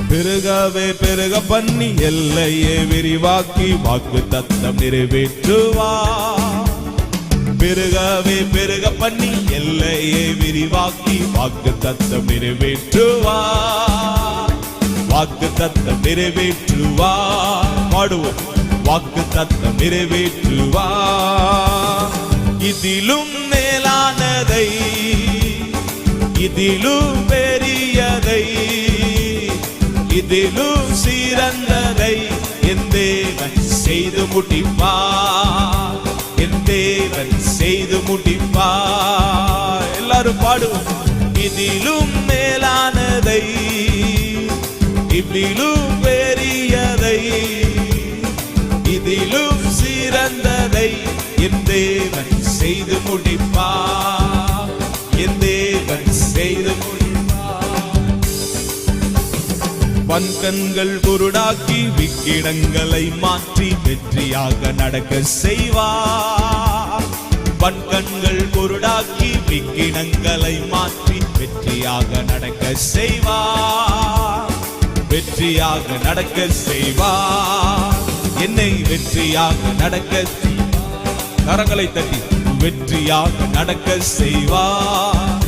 பெருகவே பெருக பண்ணி எல்லையை விரிவாக்கி வாக்கு தத்தம் நிறைவேற்றுவார். பெருகவே பெருக பண்ணி எல்லையை விரிவாக்கி வாக்கு தத்தம் நிறைவேற்றுவார். வாக்கு தத்தம் நிறைவேற்றுவார். பாடுவோம். வாக்கு தத்தம் நிறைவேற்றுவார். இதிலும் மேலானதை, இதிலும் பெரியதை, இதிலும் சிறந்ததை என் தேவன் செய்து முடிப்பார். என் தேவன் செய்து முடிப்பார். எல்லாரும் பாடுவோம். இதிலும் மேலானதை, இதிலும் பெரியதை, இதிலும் சிறந்ததை என் தேவன் செய்து முடிப்பார். என் தேவன் செய்து முடிப்பார். வன்கண்கள் குருடாக்கி விக்கிடங்களை மாற்றி வெற்றியாக நடக்க செய்வார். வன்கண்கள் குருடாக்கி விக்கிடங்களை மாற்றி வெற்றியாக நடக்க செய்வார். வெற்றியாக நடக்க செய்வார். என்னை வெற்றியாக நடக்க செய்வார். கரங்களை தட்டி வெற்றியாக நடக்க செய்வார்.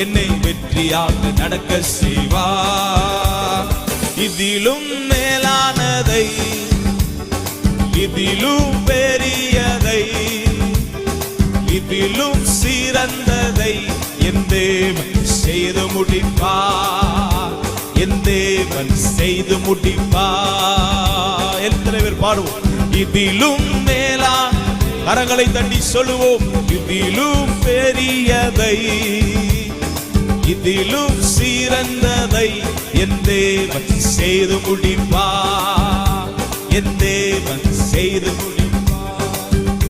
என்னை வெற்றியாக நடக்க செய்வார். இதிலும் மேலானதை, இதிலும் பெரியதை, இதிலும் சிறந்ததை என் தேவன் செய்து முடிப்பார். என் தேவன் செய்து முடிப்பார். எத்தனை பேர் பாடுவோம். இதிலும் மேலான, கரங்களை தட்டி சொல்லுவோம். இதிலும் பெரியதை, இதிலும் சிறந்ததை என் தேவன் செய்து முடிப்பார். என் தேவன் செய்து முடிப்பார்.